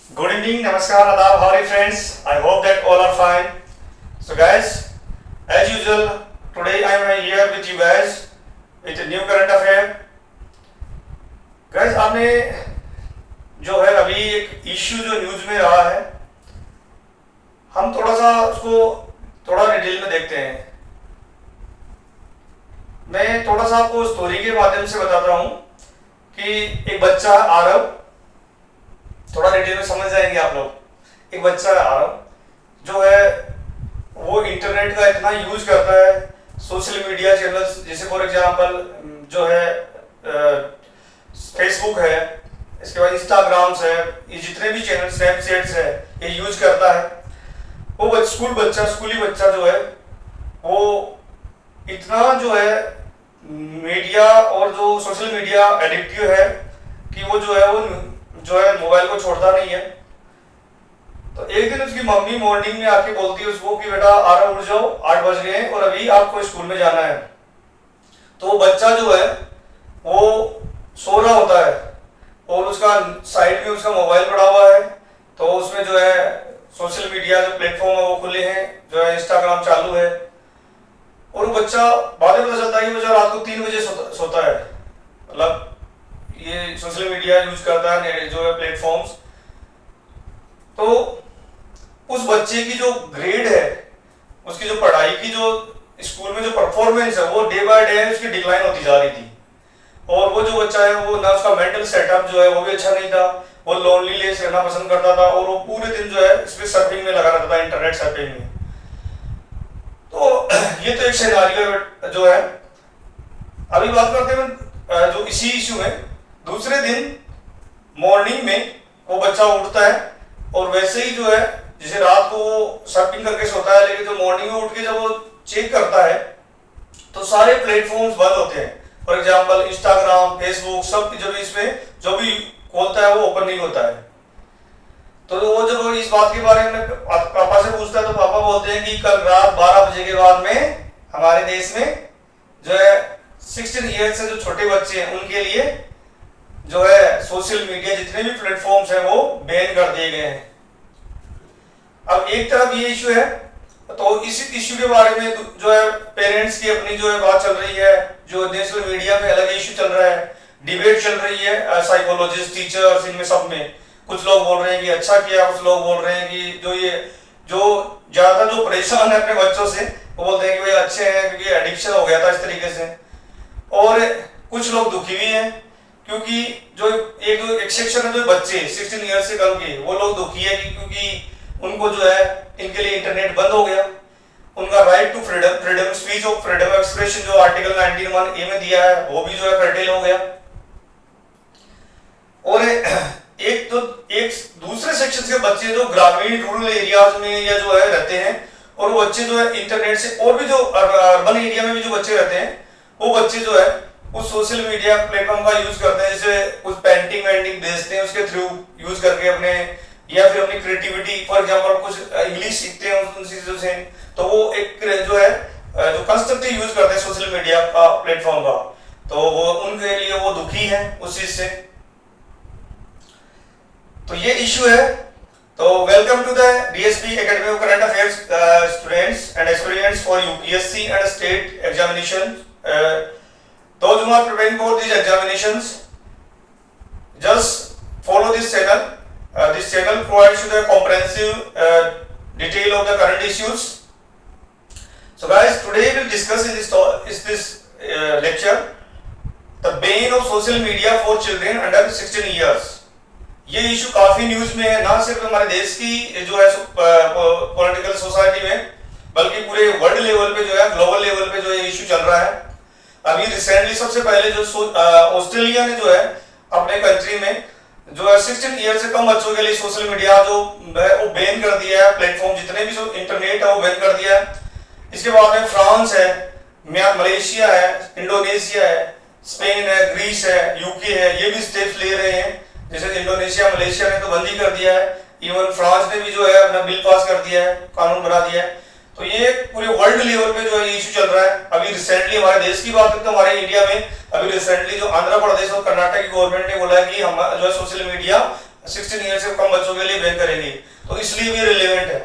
Good evening, Namaskar, Adab, how are you friends? I hope that all are fine. So guys, as usual, today I am here with you guys with a new current affair. Guys, आपने जो है अभी एक issue जो news में रहा है, हम थोड़ा सा उसको थोड़ा डिटेल में देखते हैं। मैं थोड़ा सा आपको स्टोरी के माध्यम से बताता हूँ कि एक बच्चा आरव, थोड़ा डिटेल में समझ जाएंगे आप लोग। एक बच्चा आरव जो है वो इंटरनेट का इतना यूज करता है, सोशल मीडिया चैनल्स जैसे फॉर एग्जांपल जो है फेसबुक है, इसके बाद इंस्टाग्राम्स है, ये जितने भी चैनल स्नैपचैट्स है ये यूज करता है। वो स्कूली बच्चा जो है वो इतना जो है मीडिया और जो सोशल मीडिया एडिक्टिव है कि वो जो है मोबाइल को छोड़ता नहीं है। तो एक दिन उसकी मम्मी मॉर्निंग में आके बोलती है उसको कि बेटा आरव उठ जाओ, 8 बज गए हैं और अभी आपको स्कूल में जाना है। तो वो बच्चा जो है वो सो रहा होता है और उसका साइड में उसका मोबाइल पड़ा हुआ है, तो उसमें जो है सोशल मीडिया जो प्लेटफॉर्म है वो खुले हैं, जो है इंस्टाग्राम चालू है। और वो बच्चा बाद में पता चलता है कि बच्चा रात को 3 बजे सोता है, मतलब ये सोशल मीडिया यूज करता है जो है प्लेटफॉर्म्स। तो उस बच्चे की जो ग्रेड है, उसकी जो पढ़ाई की जो स्कूल में जो परफॉर्मेंस है वो डे बाय डे उसकी डिक्लाइन होती जा रही थी। और वो जो बच्चा है वो ना उसका मेंटल सेटअप जो है वो भी अच्छा नहीं था, वो लोनलीनेस रहना पसंद करता था और वो पूरे दिन जो है इस पे सर्फिंग में लगा रहता था, इंटरनेट सर्फिंग में। तो ये तो एक सिनेरियो जो है। अभी बात करते हैं जो इसी इश्यू में, दूसरे दिन मॉर्निंग में वो बच्चा उठता है और वैसे ही जो है जैसे रात को वो सर्फिंग करके सोता है, लेकिन जो मॉर्निंग में उठ के जब वो चेक करता है तो सारे प्लेटफॉर्म्स बंद होते हैं। फॉर एग्जांपल इंस्टाग्राम, फेसबुक, सब जब इसमें जो भी खोलता है वो ओपन नहीं होता है। तो वो जब इस बात के बारे में पापा से पूछता है तो पापा बोलते हैं कि कल रात 12 बजे के बाद में हमारे देश में जो है 16 ईयर्स से जो छोटे बच्चे हैं उनके लिए जो है सोशल मीडिया जितने भी प्लेटफॉर्म्स हैं वो बैन कर दिए गए हैं। अब एक तरफ ये इश्यू है, तो इस इश्यू के बारे में जो है पेरेंट्स की अपनी जो है बात चल रही है, जो नेशनल मीडिया में अलग इश्यू चल रहा है, डिबेट चल रही है, साइकोलॉजिस्ट, टीचर्स, इनमें सब में कुछ लोग बोल रहे हैं कि अच्छा किया, कुछ लोग बोल रहे हैं कि जो ज्यादा जो परेशान है अपने बच्चों से वो बोलते हैं कि भाई अच्छे हैं क्योंकि एडिक्शन हो गया था इस तरीके से। और कुछ लोग दुखी भी हैं क्योंकि जो एक सेक्शन है जो बच्चे 16 ईयर से कम के, वो लोग दुखी है क्योंकि उनको जो है इनके लिए इंटरनेट बंद हो गया, उनका राइट टू फ्रीडम स्पीच और फ्रीडम एक्सप्रेशन जो आर्टिकल 19(1) ए में दिया है वो भी जो है कर्टेल हो गया। और एक दूसरे सेक्शन के बच्चे जो ग्रामीण रूरल एरियाज में या जो है रहते हैं, और वो बच्चे जो है इंटरनेट से, और भी जो अर्बन एरिया में भी जो बच्चे रहते हैं वो बच्चे जो है उस सोशल मीडिया प्लेटफॉर्म का यूज करते हैं, जैसे कुछ पेंटिंग वेंटिंग भेजते हैं उसके थ्रू यूज करके अपने, या फिर अपनी क्रिएटिविटी, फॉर एग्जांपल कुछ इंग्लिश सीखते हैं उन चीजों से, तो वो एक जो है जो कंस्ट्रक्टिव यूज करते हैं सोशल मीडिया का प्लेटफॉर्म का, तो वो उनके लिए वो दुखी है उस चीज से। तो ये इश्यू है। तो welcome to the DSP academy of current affairs students and aspirants for UPSC and state examination. Those who are preparing for these examinations, just follow this channel. This channel provides you the comprehensive detail of the current issues. So guys, today we will discuss in this lecture the ban of social media for children under 16 years. ये issue काफी news में है, ना सिर्फ हमारे देश की जो है पॉलिटिकल सोसाइटी में, बल्कि पूरे वर्ल्ड लेवल पे जो है, ग्लोबल लेवल पे जो ये इशू चल रहा है। अभी रिसेंटली सबसे पहले जो ऑस्ट्रेलिया ने जो है अपने कंट्री में जो है 16 ईयर से कम बच्चों के लिए सोशल मीडिया जो है वो बैन कर दिया है, प्लेटफॉर्म जितने भी इंटरनेट है वो बैन कर दिया है। इसके बाद में फ्रांस है, मलेशिया है, इंडोनेशिया है, स्पेन है, ग्रीस है, यूके है, ये भी स्टेप्स ले रहे हैं। जैसे इंडोनेशिया, मलेशिया ने तो बंद ही कर दिया है, इवन फ्रांस ने भी जो है अपना बिल पास कर दिया है, कानून बना दिया है। तो ये पूरे वर्ल्ड लेवल पे जो है इशू चल रहा है। अभी रिसेंटली हमारे देश की बात करें तो हमारे इंडिया में अभी रिसेंटली जो आंध्र प्रदेश और कर्नाटक की गवर्नमेंट ने बोला है कि हम जो है सोशल मीडिया 16 ईयर से कम बच्चों के लिए बैन करेगी, तो इसलिए भी रिलेवेंट है।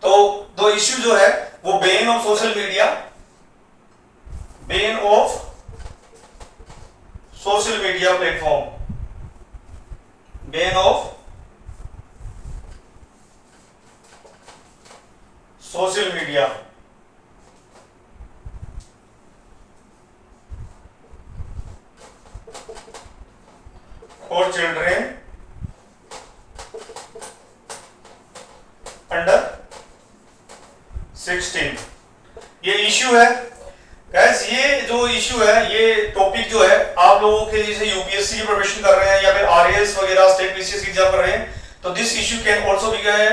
तो दो इश्यू जो है वो ban of social media, ban of social media platform, ban of social media for children under 16। ये इश्यू है गैस, ये जो इश्यू है, ये टॉपिक जो है आप लोगों के लिए, जैसे यूपीएससी की प्रिपरेशन कर रहे हैं या फिर आरएएस वगैरह स्टेट पीसीएस की एग्जाम कर रहे हैं, तो this issue can also be क्या है,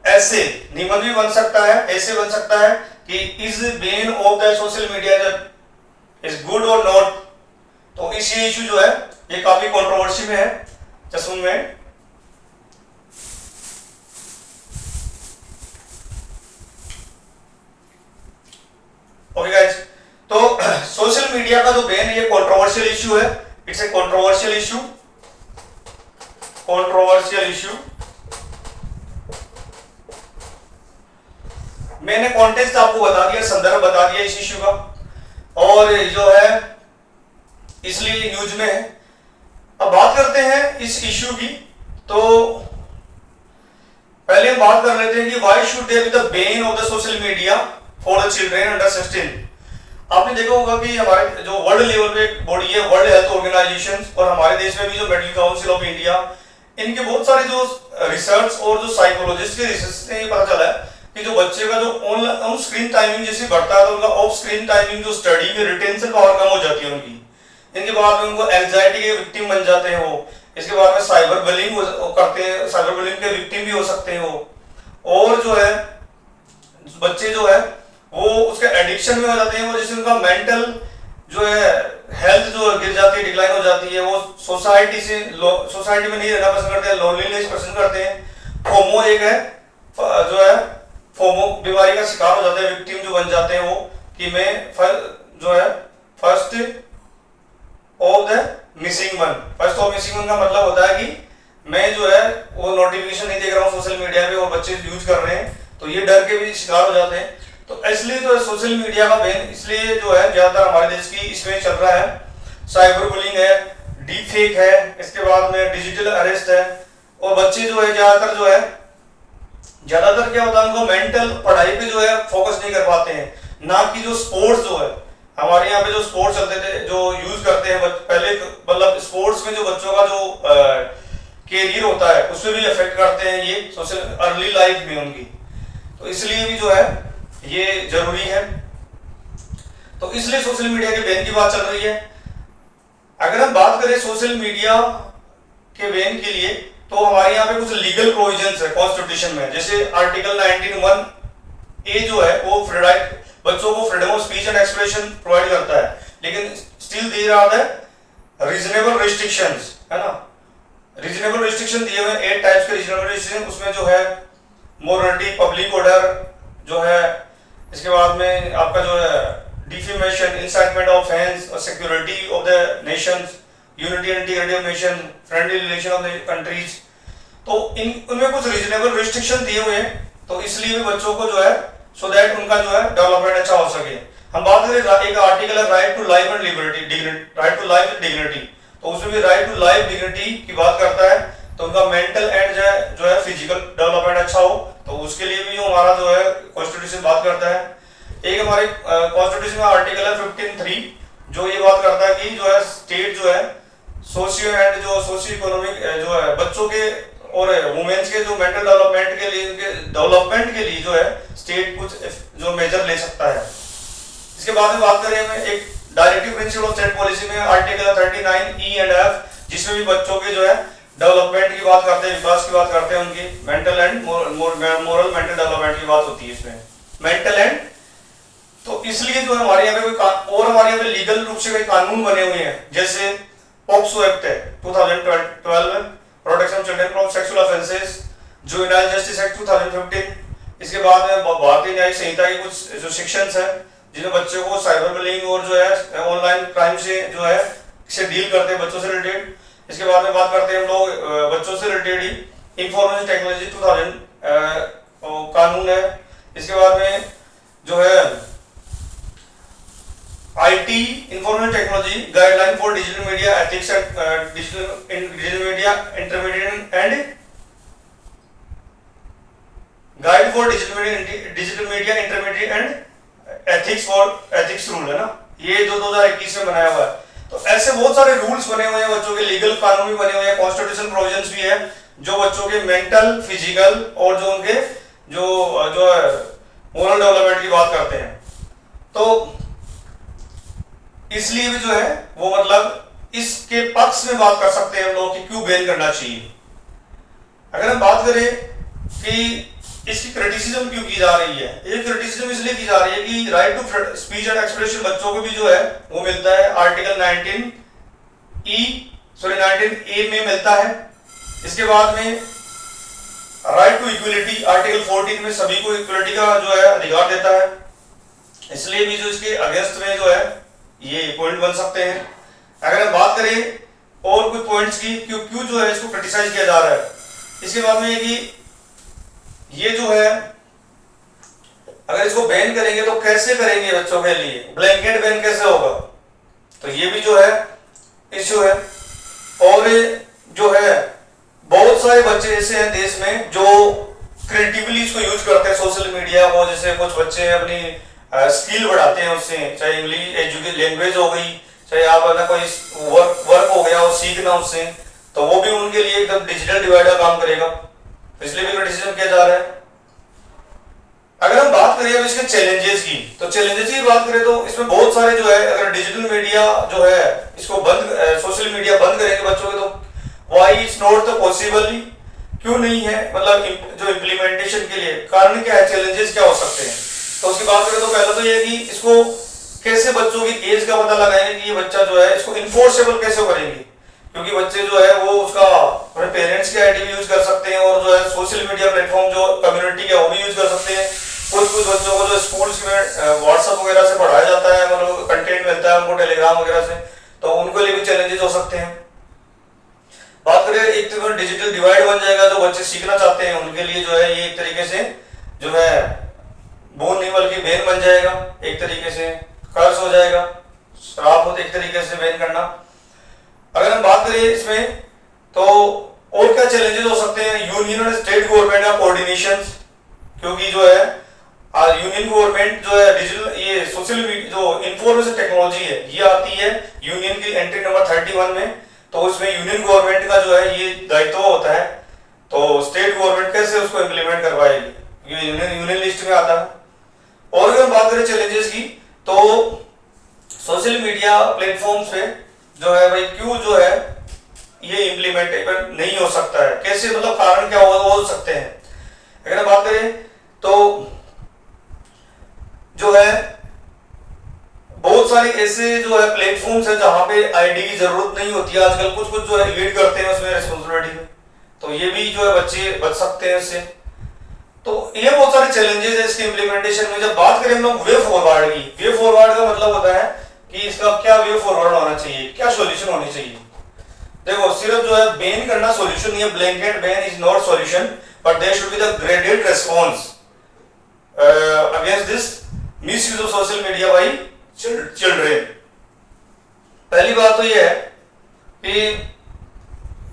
ऐसे निबंध भी बन सकता है, ऐसे बन सकता है कि is ban of the social media is good और नॉट। तो इस ये इश्यू जो है ये काफी कंट्रोवर्सी में है। जस्ट में ओके गाइस, तो सोशल मीडिया का जो बैन है ये कंट्रोवर्शियल इश्यू है, it's a controversial issue, controversial issue. मैंने कॉन्टेक्स्ट आपको बता दिया, संदर्भ बता दिया इस इश्यू का, और जो है इसलिए न्यूज में है। अब बात करते हैं इस इश्यू की, तो पहले हम बात कर लेते हैं कि why should there be the ban of the social media for the children under 16। आपने देखा होगा कि हमारे जो वर्ल्ड लेवल पे बॉडी है, वर्ल्ड हेल्थ ऑर्गेनाइजेशन, और हमारे देश में भी जो मेडिकल काउंसिल ऑफ इंडिया, इनके बहुत सारे जो रिसर्च और जो साइकोलॉजिस्ट के रिसर्च से ये पता चला है कि जो बच्चे का जो ऑन स्क्रीन टाइमिंग जैसे बढ़ता है, तो उनका ऑफ स्क्रीन टाइमिंग जो स्टडी में रिटेंशन पावर कम हो जाती है उनकी। इनके बाद में उनको एंजाइटी के विक्टिम बन जाते हैं वो। इसके बाद में साइबर बुलिंग करते हैं, साइबर बुलिंग के विक्टिम भी हो सकते हैं वो। और जो है बच्चे जो है वो उसके एडिक्शन में हो जाते हैं, वो जिससे उनका मेंटल जो है हेल्थ जो गिर जाती है, डिक्लाइन हो जाती है। वो सोसाइटी में नहीं रहना पसंद करते हैं, लोनलीनेस पसंद करते हैं। फोमो एक है जो है, फोमो बीमारी का शिकार हो जाते हैं, विक्टिम जो बन जाते हैं वो, कि मैं जो है first of the missing one. First of missing one का मतलब होता है कि मैं जो है वो नोटिफिकेशन नहीं देख रहा हूँ सोशल मीडिया पे, और बच्चे यूज कर रहे हैं, तो ये डर के भी शिकार हो जाते हैं। तो इसलिए जो है सोशल मीडिया का बैन इसलिए जो है ज्यादातर हमारे देश की इसमें चल रहा है। साइबर बुलिंग है, डीप फेक है, इसके बाद में डिजिटल अरेस्ट है। और बच्चे जो है ज्यादातर क्या होता है, उनको मेंटल पढ़ाई पे जो है फोकस नहीं कर पाते हैं, ना कि जो स्पोर्ट्स जो है हमारे यहाँ पे जो स्पोर्ट्स चलते थे, जो यूज करते हैं पहले, मतलब स्पोर्ट्स में जो बच्चों का जो कैरियर होता है उसमें भी इफेक्ट करते हैं ये सोशल अर्ली लाइफ में उनकी। तो इसलिए भी जो है ये जरूरी है। तो इसलिए सोशल मीडिया के बैन की बात चल रही है। अगर हम बात करें सोशल मीडिया के बैन के लिए, तो हमारे यहाँ पे कुछ लीगल प्रोविजंस है कॉन्स्टिट्यूशन में। जैसे आर्टिकल 19(1)(a) जो है वो बच्चों को freedom of speech and expression provide करता है, लेकिन still there are the reasonable restrictions, है ना। रीजनेबल रिस्ट्रिक्शन दिए हुए 8 टाइप्स के रीजनेबल रिस्ट्रिक्शन। उसमें जो है मोरलिटी, पब्लिक ऑर्डर जो है, इसके बाद में आपका जो है डिफेमेशन, इंसाइटमेंट ऑफ ऑफेंस, और security of the Nations, unity and integrity of nation, friendly relation of the countries. तो उनमें कुछ रीजनेबल रिस्ट्रिक्शन दिए हुए हैं, तो इसलिए भी बच्चों को जो है सो दैट उनका जो है डेवलपमेंट अच्छा हो सके। हम बात करें एक आर्टिकल है right to life and liberty, right to life and dignity, तो उसमें भी राइट टू लाइफ डिग्निटी की बात करता है। तो उनका मेंटल एंड जो है फिजिकल डेवलपमेंट अच्छा हो, तो उसके लिए भी हमारा जो है कॉन्स्टिट्यूशन बात करता है। एक हमारे कॉन्स्टिट्यूशन में आर्टिकल है 15(3) जो ये बात करता है कि जो है स्टेट जो है सोशियो एंड जो सोशियो इकोनॉमिक जो है बच्चों के और वुमेन्स के जो मेंटल डेवलपमेंट के लिए, उनके डेवलपमेंट के लिए जो है स्टेट कुछ जो मेजर ले सकता है। इसके बाद में बात करें हम एक directive principle of state policy में आर्टिकल 39(E) एंड F, जिसमें भी बच्चों के जो है डेवलपमेंट की बात करते हैं, विकास की बात करते हैं, उनकी mental and moral mental development की बात होती है इसमें, मेंटल एंड। तो इसलिए जो हमारे यहाँ पे कोई और हमारे यहाँ पे लीगल रूप से कई कानून बने हुए हैं, जैसे पॉक्सो एक्ट है 2012, protection children from sexual offences, juvenile justice act 2015। इसके बाद में भारतीय न्यायिक संहिता की कुछ जो सेक्शंस है जिन्हें बच्चों को साइबर बुलिंग और जो है ऑनलाइन क्राइम से जो है से डील करते हैं बच्चों से रिलेटेड। इसके बाद में बात करते हैं हम लोग बच्चों से रिलेटेड ही इंफॉर्मेशन टेक्नोलॉजी 2000 कानून है। इसके बाद में जो है IT information technology guideline for digital media ethics and digital media intermediate and guide for digital media intermediate and ethics rule है ना, ये जो 2021 में बनाया हुआ है। तो ऐसे बहुत सारे रूल्स बने हुए हैं बच्चों के, लीगल कानून भी बने हुए हैं, कॉन्स्टिट्यूशन प्रोविजंस भी है जो बच्चों के मेंटल, फिजिकल और जो उनके जो मोरल डेवलपमेंट की बात करते हैं। तो इसलिए भी जो है वो मतलब इसके पक्ष में बात कर सकते हैं हम लोग कि क्यों बैन करना चाहिए। अगर हम बात करें कि इसकी क्रिटिसिज्म क्यों की जा रही है, ये क्रिटिसिज्म इसलिए की जा रही है कि right to speech and expression बच्चों को भी जो है वो मिलता है, आर्टिकल 19A में मिलता है। इसके बाद में राइट टू इक्वलिटी आर्टिकल 14 में सभी को इक्वलिटी का जो है अधिकार देता है, इसलिए भी जो इसके अगेंस्ट में जो है ये पॉइंट बन सकते हैं। अगर हम बात करें और कुछ पॉइंट्स की क्यों जो है इसको क्रिटिसाइज किया जा रहा है, इसके बाद में कि ये जो है अगर इसको बैन करेंगे तो कैसे करेंगे बच्चों के लिए, ब्लैंकेट बैन कैसे होगा, तो ये भी जो है इश्यू है। और जो है बहुत सारे बच्चे ऐसे हैं देश में जो क्रिएटिवली इसको यूज करते हैं सोशल मीडिया को, जैसे कुछ बच्चे अपनी स्किल बढ़ाते हैं उससे, चाहे इंग्लिश एजुकेशन लैंग्वेज हो गई, चाहे आप अपना कोई वर्क हो गया वो सीखना उससे, तो वो भी उनके लिए एकदम डिजिटल डिवाइड का काम करेगा, इसलिए भी क्रिटिसिज्म किया जा रहा है। अगर हम बात करें अब इसके चैलेंजेस की, तो चैलेंजेस की बात करें तो इसमें बहुत सारे जो है, अगर डिजिटल मीडिया जो है इसको बंद सोशल मीडिया बंद करेंगे बच्चों के, तो why it's not the possible, क्यों नहीं है, मतलब जो इम्प्लीमेंटेशन के लिए कारण क्या है, चैलेंजेस क्या हो सकते हैं। तो उसकी बात करें तो पहला तो ये है कि इसको कैसे बच्चों की एज का पता लगाएंगे कि ये बच्चा जो है इसको इन्फोर्सेबल कैसे करेंगे, क्योंकि बच्चे जो है वो उसका अपने पेरेंट्स की आईडी भी यूज कर सकते हैं और जो है सोशल मीडिया प्लेटफॉर्म जो कम्युनिटी के वो भी यूज कर सकते हैं। कुछ बच्चों को जो स्कूल्स में व्हाट्सएप वगैरह से पढ़ाया जाता है, मतलब कंटेंट मिलता है उनको टेलीग्राम वगैरह से, तो उनके लिए भी चैलेंजेस हो सकते हैं। बात करें एक तो डिजिटल डिवाइड बन जाएगा, जो बच्चे सीखना चाहते हैं उनके लिए जो है ये एक तरीके से जो है बोन नहीं बल्कि बैन बन जाएगा, एक तरीके से कर्ज हो जाएगा, श्राप हो एक तरीके से बैन करना। अगर हम बात करें इसमें तो और क्या चैलेंजेस हो सकते हैं, यूनियन और स्टेट गवर्नमेंट का कोऑर्डिनेशन, क्योंकि जो है यूनियन गवर्नमेंट जो है डिजिटल ये सोशल मीडिया जो इंफॉर्मेशन टेक्नोलॉजी है ये आती है यूनियन की एंट्री नंबर 31 में, तो उसमें यूनियन गवर्नमेंट का जो है ये दायित्व होता है, तो स्टेट गवर्नमेंट कैसे उसको इम्प्लीमेंट करवाएगी, ये यूनियन लिस्ट में आता है। और अगर हम बात करें चैलेंजेस की, तो सोशल मीडिया प्लेटफॉर्म्स पे जो है भाई क्यों जो है ये इम्प्लीमेंटेबल नहीं हो सकता है, कैसे मतलब कारण क्या हो सकते हैं। अगर हम बात करें तो जो है बहुत सारे ऐसे जो है प्लेटफॉर्म्स है जहां पे आईडी की जरूरत नहीं होती है, आजकल कुछ जो है लीड करते हैं उसमें रिस्पॉन्सिबिलिटी में, तो ये भी जो है बच्चे बच सकते हैं इससे। तो ये बहुत सारे चैलेंजेस है इसके इम्प्लीमेंटेशन में। जब बात करें हम लोग वे फॉरवर्ड की, वे फॉरवर्ड का मतलब होता है कि इसका क्या वे फॉरवर्ड होना चाहिए, क्या सॉल्यूशन होनी चाहिए। देखो सिर्फ जो है बैन करना सॉल्यूशन नहीं है, blanket ban is not solution, but there should be the graded response against this misuse of social media by children. पहली बात तो ये है कि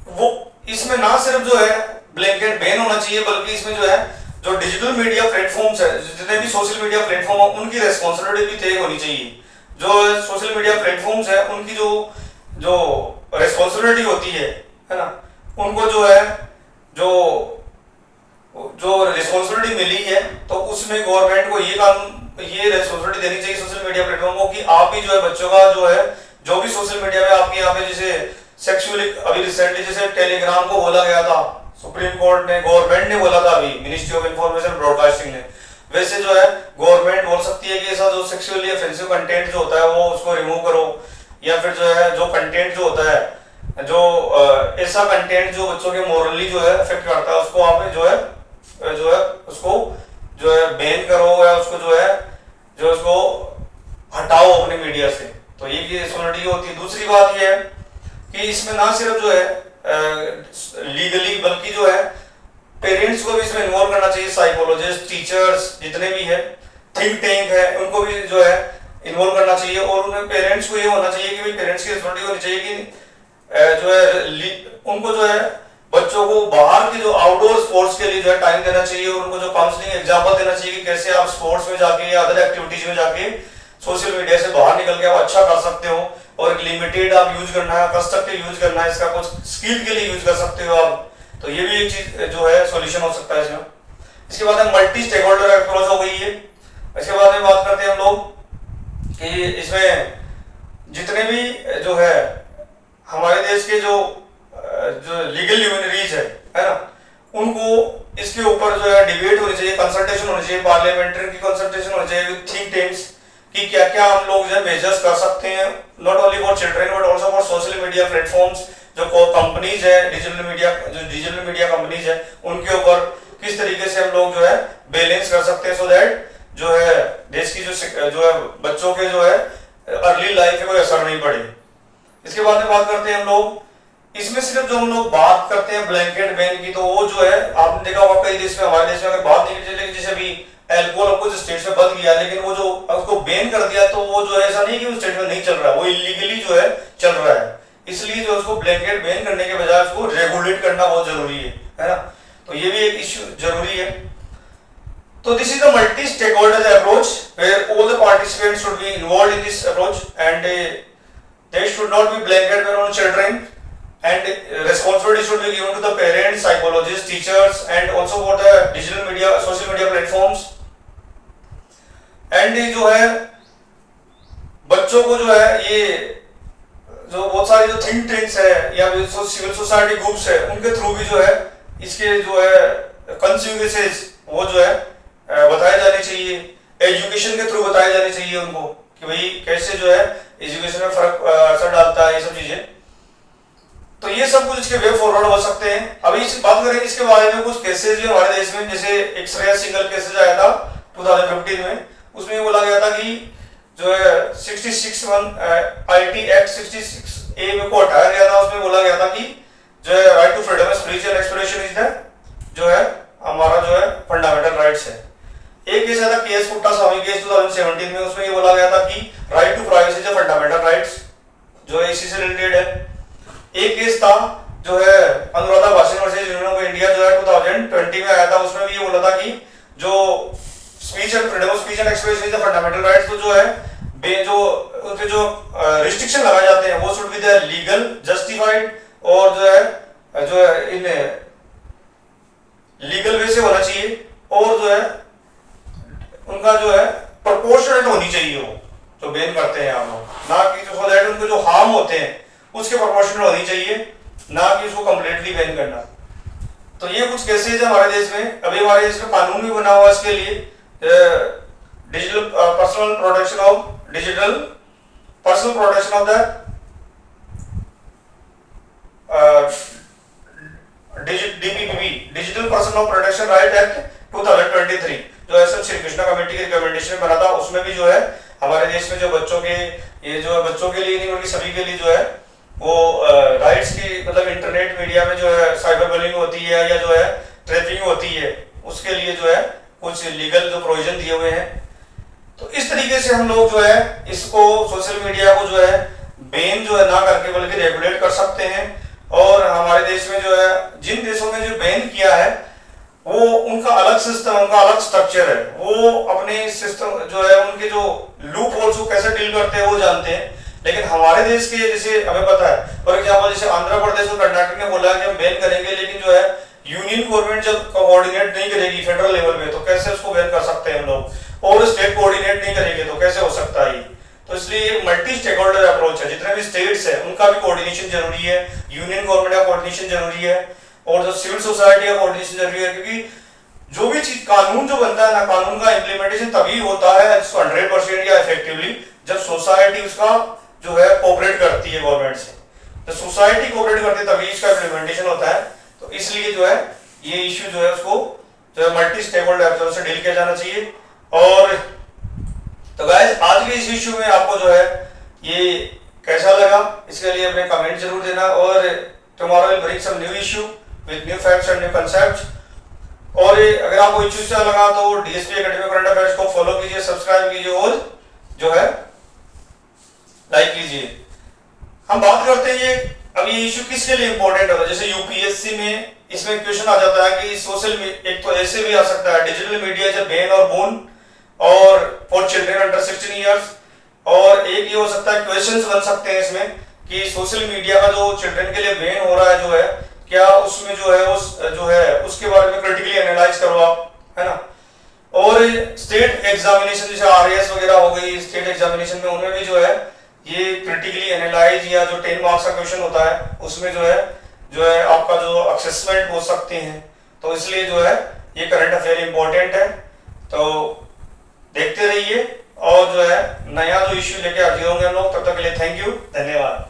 वो इसमें ना सिर्फ जो है ब्लैंकेट बैन होना चाहिए, बल्कि इसमें जो है जो डिजिटल मीडिया प्लेटफॉर्म्स है, जितने भी सोशल मीडिया प्लेटफॉर्म है उनकी रेस्पॉन्सिबिलिटी भी तय होनी चाहिए। जो सोशल मीडिया प्लेटफॉर्म्स है उनकी जो रेस्पॉन्सिबिलिटी होती है ना, उनको जो है जो रिस्पॉन्सिबिलिटी मिली है तो उसमें गवर्नमेंट को ये रेस्पॉन्सिबिलिटी देनी चाहिए सोशल मीडिया प्लेटफॉर्म को कि आप भी जो है बच्चों का जो है जो भी सोशल मीडिया में आपके यहाँ पे जैसे सेक्सुअली अभी रिसेंटली जैसे टेलीग्राम को बोला गया था, सुप्रीम कोर्ट ने गवर्नमेंट ने बोला था अभी मिनिस्ट्री ऑफ इंफॉर्मेशन ब्रॉडकास्टिंग ने, वैसे जो है गवर्नमेंट बोल सकती है कि ऐसा जो सेक्सुअली ऑफेंसिव कंटेंट जो होता है वो उसको रिमूव करो, या फिर जो है जो कंटेंट जो होता है जो ऐसा कंटेंट जो बच्चों के मोरली जो है अफेक्ट करता है उसको आप जो है उसको जो है बैन करो, या उसको जो उसको हटाओ अपने मीडिया से, तो ये रिस्पॉन्सिबिलिटी होती है। दूसरी बात ये है कि इसमें ना सिर्फ जो है लीगली बल्कि जो है पेरेंट्स को भी इसमें इन्वॉल्व करना चाहिए, साइकोलॉजिस्ट, टीचर्स जितने भी है, थिंक टैंक है, उनको भी जो है इन्वॉल्व करना चाहिए। और उन्हें पेरेंट्स को ये होना चाहिए कि भाई पेरेंट्स की रिस्पॉन्सिबिलिटी होनी चाहिए कि जो है उनको जो है बच्चों को बाहर की जो आउटडोर स्पोर्ट्स के लिए जो है टाइम देना चाहिए, और उनको जो काउंसलिंग एग्जाम्पल देना चाहिए कि कैसे आप स्पोर्ट्स में जाके या अदर एक्टिविटीज में जाके सोशल मीडिया से बाहर निकल के आप अच्छा कर सकते हो, और एक लिमिटेड आप यूज करना है, कंस्ट्रक्टिव यूज करना है, इसका कुछ स्किल के लिए यूज कर सकते हो आप। तो ये भी एक चीज जो है सॉल्यूशन हो सकता है इसमें। इसके बाद में मल्टी स्टेक होल्डर अप्रोच हो गई है। इसके बाद में बात करते हैं हम लोग कि इसमें जितने भी जो है हमारे देश के जो लीगल ल्यूमिनरीज है ना, उनको इसके ऊपर जो है डिबेट होनी चाहिए, कंसल्टेशन होनी चाहिए, पार्लियामेंट्री की कंसल्टेशन होनी चाहिए विद थिंक टैंक्स कि क्या क्या हम लोग जो है मेजर्स कर सकते हैं, not only for children but also for social media platforms. जो कंपनीज है डिजिटल मीडिया कंपनीज है, उनके ऊपर किस तरीके से हम लोग जो है बैलेंस कर सकते हैं, सो दैट जो है देश की जो है बच्चों के जो है अर्ली लाइफ में कोई असर नहीं पड़े। इसके बाद में बात करते हैं हम लोग इसमें सिर्फ जो हम लोग बात करते हैं ब्लैंकेट बैन की, तो वो जो है आपने देखा होगा कई देश में, हमारे देश में अगर बात नहीं की, लेकिन जैसे अभी एल्कोहल कुछ स्टेट्स में बंद किया, लेकिन वो जो उसको बैन कर दिया, तो वो जो है ऐसा नहीं कि उस स्टेट में नहीं चल रहा है, वो इलीगली जो है चल रहा है। इसलिए जो उसको ब्लैंकेट बैन करने के बजाय उसको रेगुलेट करना बहुत जरूरी है ना। तो ये भी एक इश्यू जरूरी है। तो this is the multi stakeholder approach where all the participants should be involved in this approach and they should not be blanket ban on children, and responsibility should be given to the parents, psychologists, teachers and also for the digital media, social media platforms। and जो है बच्चों को जो है ये जो बहुत सारे जो थिंक टैंक्स है या सिविल सोसाइटी ग्रुप्स है, उनके थ्रू भी जो है इसके जो है कंसिक्वेंसेस वो जो है बताए जाने चाहिए, एजुकेशन के थ्रू बताए जाने चाहिए उनको कि भाई कैसे जो है एजुकेशन में फर्क असर डालता है, ये सब चीजें। तो ये सब कुछ इसके वे फॉरवर्ड हो सकते हैं। अभी इस बात करेंगे इसके बारे में कुछ केसेस भी हमारे देश में, जैसे एक श्रेया सिंगल केसेस आया था 2015 में, उसमें बोला गया था कि जो है 66 आईटी एक्ट 66A में को हटाया गया था। उसमें बोला गया था कि जो है right to freedom of speech and expression is the जो है हमारा जो है फंडामेंटल राइट्स है। एक केस आया था केएस कुट्टा स्वामी केस 2017 में, उसमें ये बोला गया था कि right to privacy is fundamental rights, जो है इसी से रिलेटेड है। एक केस था जो है अनुराधा भाषण वर्सेस यूनियन ऑफ इंडिया जो है 2020 में आया था, उसमें भी ये बोला था कि जो speech and freedom of speech and expression is the fundamental rights, तो जो है जो उनके जो रिस्ट्रिक्शन लगाए जाते हैं वो should be the legal justified और जो है इन लीगल वे से होना चाहिए, और जो है उनका जो है प्रोपोर्शनेट होनी चाहिए वो जो बैन करते हैं हम लोग, ना कि जो सो दैट उनको जो हार्म होते हैं उसके प्रोपोर्शनल होनी चाहिए, ना कि उसको कंप्लीटली बैन करना। तो ये कुछ केसेस है हमारे देश में। अभी हमारे देश में कानून भी बना हुआ इसके लिए, digital personal protection of the DPP digital personal protection right act 2023 जो एसएम श्री कृष्णा कमेटी के रिकमेंडेशन बना था। उसमें भी जो है हमारे देश में जो बच्चों के ये जो है बच्चों के लिए नहीं बल्कि सभी के लिए जो है वो राइट्स की मतलब इंटरनेट मीडिया में जो है साइबर बुलिंग होती है या जो है ट्रैपिंग होती है, उसके लिए जो है कुछ लीगल जो प्रोविजन दिए हुए हैं। तो इस तरीके से हम लोग जो है इसको सोशल मीडिया को जो है बैन जो है ना करके बल्कि रेगुलेट कर सकते हैं। और हमारे देश में जो है जिन देशों ने जो बैन किया है वो उनका अलग सिस्टम, उनका अलग स्ट्रक्चर है, वो अपने सिस्टम जो है उनके जो लूप होल्स को कैसे डील करते हैं वो जानते हैं। लेकिन हमारे देश के जैसे हमें पता है फॉर एग्जाम्पल जैसे आंध्र प्रदेश और कर्नाटक ने बोला कि हम बैन करेंगे, लेकिन जो है यूनियन गवर्नमेंट जब कोऑर्डिनेट नहीं करेगी फेडरल लेवल पे तो कैसे उसको बैन कर सकते हैं हम लोग, और स्टेट कोऑर्डिनेट नहीं करेंगे तो कैसे हो सकता है। तो इसलिए मल्टी स्टेक होल्डर अप्रोच है, जितने भी स्टेट्स है उनका भी कोऑर्डिनेशन जरूरी है, यूनियन गवर्नमेंट का कोऑर्डिनेशन जरूरी है, और जो सिविल सोसाइटी का कोऑर्डिनेशन जरूरी है। क्योंकि जो भी चीज कानून जो बनता है ना, कानून का इम्प्लीमेंटेशन तभी होता है 100% या इफेक्टिवली जब सोसाइटी उसका जो है कोऑपरेट करती है गवर्नमेंट से। तो सोसाइटी कोऑपरेट करती है तभी इसका इम्प्लीमेंटेशन होता है। तो इसलिए जो है ये इश्यू जो है उसको जो है मल्टी स्टेक होल्डर अप्रोच से डील किया जाना चाहिए। और तो गाइस आज के इस इश्यू में आपको जो है ये कैसा लगा इसके लिए अपने कमेंट जरूर देना। और tomorrow will bring some new issue with new facts and new concepts. और अगर आपको इशू अच्छा लगा तो डीएसपी एकेडमी करंट अफेयर्स को फॉलो कीजिए, सब्सक्राइब कीजिए और जो है लाइक कीजिए। हम बात करते हैं ये अब ये इशू किसके लिए इंपॉर्टेंट होता है। जैसे यूपीएससी में इसमें क्वेश्चन आ जाता है कि सोशल, एक तो ऐसे भी आ सकता है digital media is a Ben और बोन और फॉर चिल्ड्रन अंडर 16 इयर्स। और एक ये हो सकता है क्वेश्चंस बन सकते हैं इसमें कि सोशल मीडिया का जो चिल्ड्रन के लिए बेन हो रहा है जो है, क्या उसमें जो है उसके बारे में क्रिटिकली एनालाइज करो आप, है ना। और स्टेट एग्जामिनेशन जैसे आरएएस वगैरह हो गई, स्टेट एग्जामिनेशन में उनमें भी जो है ये क्रिटिकली एनालाइज या जो 10 मार्क्स का क्वेश्चन होता है उसमें जो है आपका जो असेसमेंट हो सकते हैं। तो इसलिए जो है ये करंट अफेयर इंपॉर्टेंट है, तो देखते रहिए और जो है नया जो इश्यू लेके हाजिर होंगे हम लोग। तब तक के लिए थैंक यू, धन्यवाद।